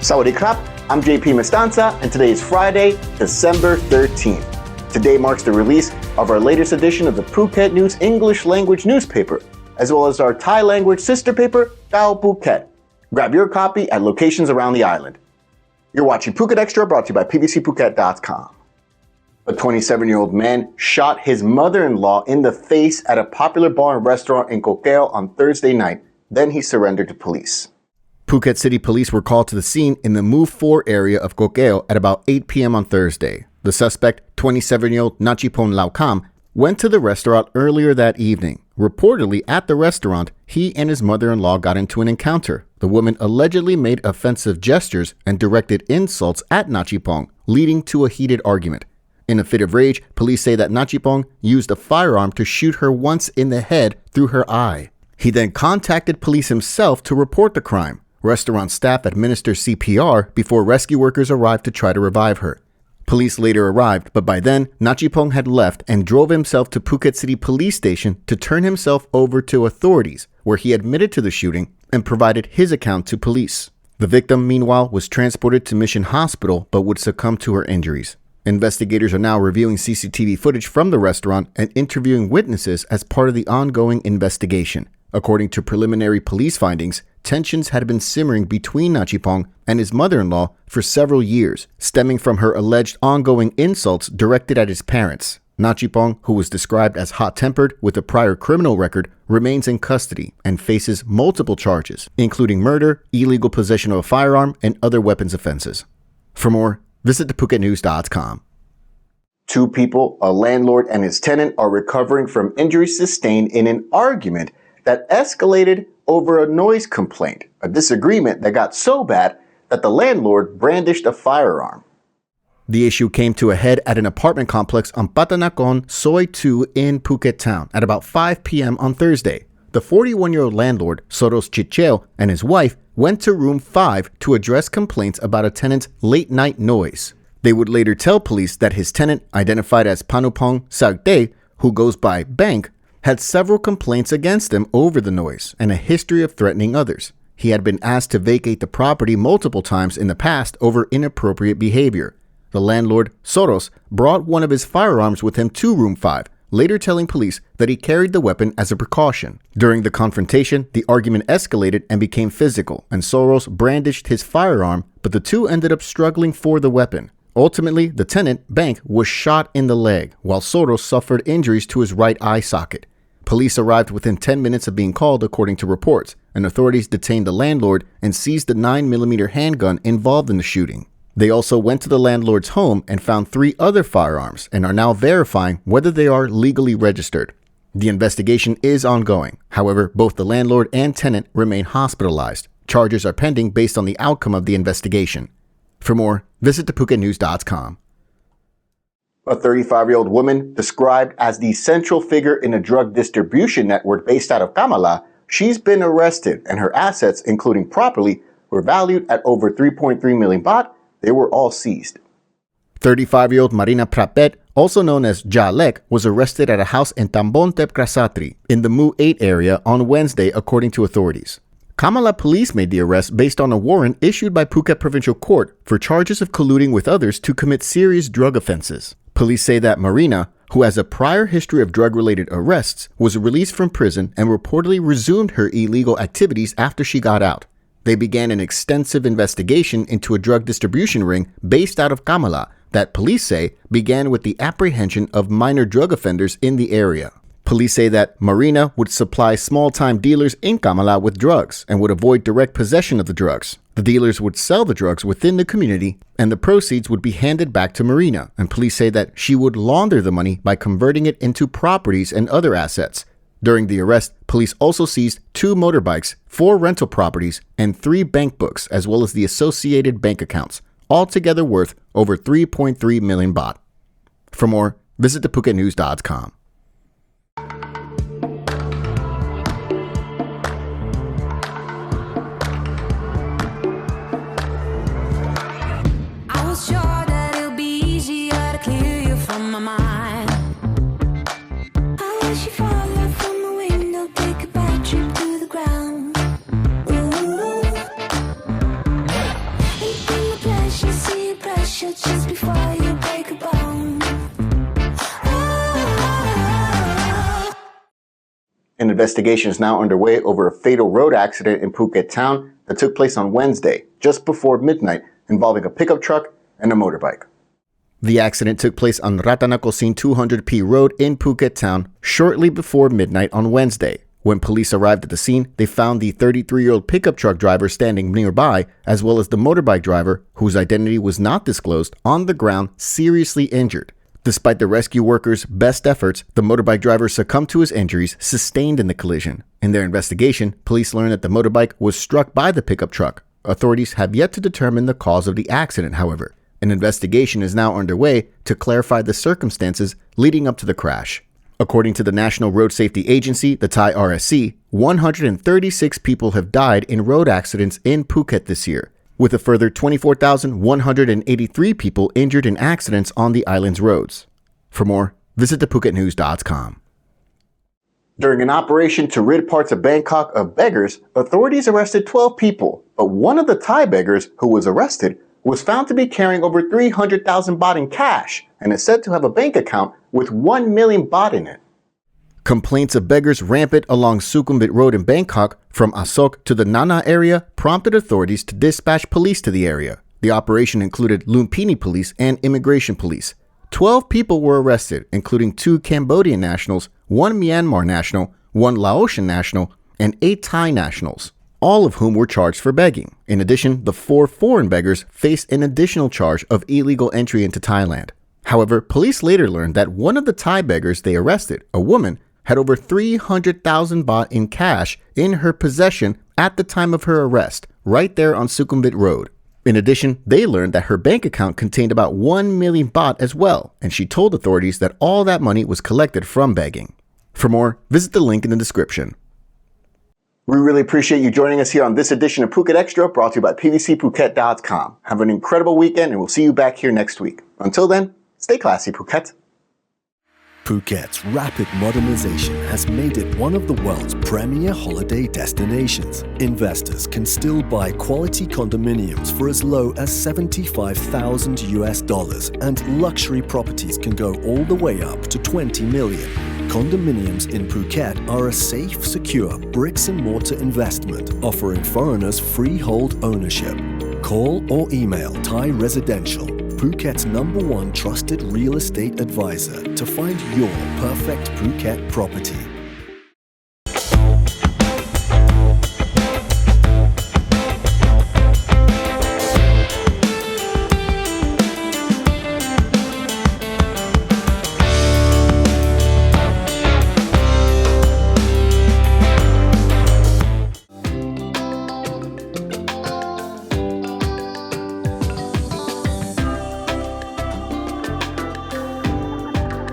Sawadee krap, I'm JP Mestanza, and today is Friday, December 13th. Today marks the release of our latest edition of the Phuket News English language newspaper, as well as our Thai language sister paper, Tao Phuket. Grab your copy at locations around the island. You're watching Phuket Extra, brought to you by pbcphuket.com. A 27-year-old man shot his mother-in-law in the face at a popular bar and restaurant in Koh Keo on Thursday night. Then he surrendered to police. Phuket City Police were called to the scene in the Move 4 area of Koh Keo at about 8 p.m. on Thursday. The suspect, 27-year-old Nachipon Laukam, went to the restaurant earlier that evening. Reportedly, at the restaurant, he and his mother-in-law got into an encounter. The woman allegedly made offensive gestures and directed insults at Nachipong, leading to a heated argument. In a fit of rage, police say that Nachipong used a firearm to shoot her once in the head through her eye. He then contacted police himself to report the crime. Restaurant staff administered CPR before rescue workers arrived to try to revive her. Police later arrived, but by then, Nachipong had left and drove himself to Phuket City Police Station to turn himself over to authorities, where he admitted to the shooting and provided his account to police. The victim, meanwhile, was transported to Mission Hospital but would succumb to her injuries. Investigators are now reviewing CCTV footage from the restaurant and interviewing witnesses as part of the ongoing investigation. According to preliminary police findings, tensions had been simmering between Nachipong and his mother-in-law for several years, stemming from her alleged ongoing insults directed at his parents. Nachipong, who was described as hot-tempered with a prior criminal record, remains in custody and faces multiple charges, including murder, illegal possession of a firearm, and other weapons offenses. For more, visit thephuket.news.com. Two people, a landlord and his tenant, are recovering from injuries sustained in an argument that escalated over a noise complaint, a disagreement that got so bad that the landlord brandished a firearm. The issue came to a head at an apartment complex on Patanakon, Soi 2 in Phuket town at about 5 p.m. on Thursday. The 41-year-old landlord, Soros Chicheo, and his wife went to room 5 to address complaints about a tenant's late-night noise. They would later tell police that his tenant, identified as Panupong Sagte, who goes by Bank, had several complaints against him over the noise and a history of threatening others. He had been asked to vacate the property multiple times in the past over inappropriate behavior. The landlord, Soros, brought one of his firearms with him to room 5, later telling police that he carried the weapon as a precaution. During the confrontation, the argument escalated and became physical, and Soros brandished his firearm, but the two ended up struggling for the weapon. Ultimately, the tenant, Bank, was shot in the leg, while Soros suffered injuries to his right eye socket. Police arrived within 10 minutes of being called, according to reports, and authorities detained the landlord and seized the 9mm handgun involved in the shooting. They also went to the landlord's home and found 3 other firearms and are now verifying whether they are legally registered. The investigation is ongoing. However, both the landlord and tenant remain hospitalized. Charges are pending based on the outcome of the investigation. For more, visit thephuket.news.com. A 35-year-old woman described as the central figure in a drug distribution network based out of Kamala, she's been arrested and her assets, including property, were valued at over 3.3 million baht. They were all seized. 35-year-old Marina Prapet, also known as Jalek, was arrested at a house in Tambon Tep Krasatri in the Mu 8 area on Wednesday, according to authorities. Kamala police made the arrest based on a warrant issued by Phuket Provincial Court for charges of colluding with others to commit serious drug offenses. Police say that Marina, who has a prior history of drug-related arrests, was released from prison and reportedly resumed her illegal activities after she got out. They began an extensive investigation into a drug distribution ring based out of Kamala that police say began with the apprehension of minor drug offenders in the area. Police say that Marina would supply small-time dealers in Kamala with drugs and would avoid direct possession of the drugs. The dealers would sell the drugs within the community and the proceeds would be handed back to Marina, and police say that she would launder the money by converting it into properties and other assets. During the arrest, police also seized 2 motorbikes, 4 rental properties, and 3 bank books, as well as the associated bank accounts, altogether worth over 3.3 million baht. For more, visit thephuket.news.com. I was sure that it'll be easier to clear you from my mind. I wish you fall out from the window, take a bad trip to the ground. Ooh. And An investigation is now underway over a fatal road accident in Phuket town that took place on Wednesday, just before midnight, involving a pickup truck and a motorbike. The accident took place on Ratanakosin 200P Road in Phuket town shortly before midnight on Wednesday. When police arrived at the scene, they found the 33-year-old pickup truck driver standing nearby, as well as the motorbike driver, whose identity was not disclosed, on the ground, seriously injured. Despite the rescue workers' best efforts, the motorbike driver succumbed to his injuries sustained in the collision. In their investigation, police learned that the motorbike was struck by the pickup truck. Authorities have yet to determine the cause of the accident, however. An investigation is now underway to clarify the circumstances leading up to the crash. According to the National Road Safety Agency, the Thai RSC, 136 people have died in road accidents in Phuket this year, with a further 24,183 people injured in accidents on the island's roads. For more, visit thephuket.news.com. During an operation to rid parts of Bangkok of beggars, authorities arrested 12 people, but one of the Thai beggars who was arrested was found to be carrying over 300,000 baht in cash and is said to have a bank account with 1 million baht in it. Complaints of beggars rampant along Sukhumvit Road in Bangkok from Asok to the Nana area prompted authorities to dispatch police to the area. The operation included Lumpini police and immigration police. 12 people were arrested, including 2 Cambodian nationals, 1 Myanmar national, 1 Laotian national, and 8 Thai nationals, all of whom were charged for begging. In addition, the 4 foreign beggars faced an additional charge of illegal entry into Thailand. However, police later learned that one of the Thai beggars they arrested, a woman, had over 300,000 baht in cash in her possession at the time of her arrest, right there on Sukhumvit Road. In addition, they learned that her bank account contained about 1 million baht as well, and she told authorities that all that money was collected from begging. For more, visit the link in the description. We really appreciate you joining us here on this edition of Phuket Extra, brought to you by PVCPhuket.com. Have an incredible weekend, and we'll see you back here next week. Until then, stay classy, Phuket. Phuket's rapid modernization has made it one of the world's premier holiday destinations. Investors can still buy quality condominiums for as low as $75,000 and luxury properties can go all the way up to 20 million. Condominiums in Phuket are a safe, secure bricks-and-mortar investment offering foreigners freehold ownership. Call or email Thai Residential, Phuket's #1 trusted real estate advisor, to find your perfect Phuket property.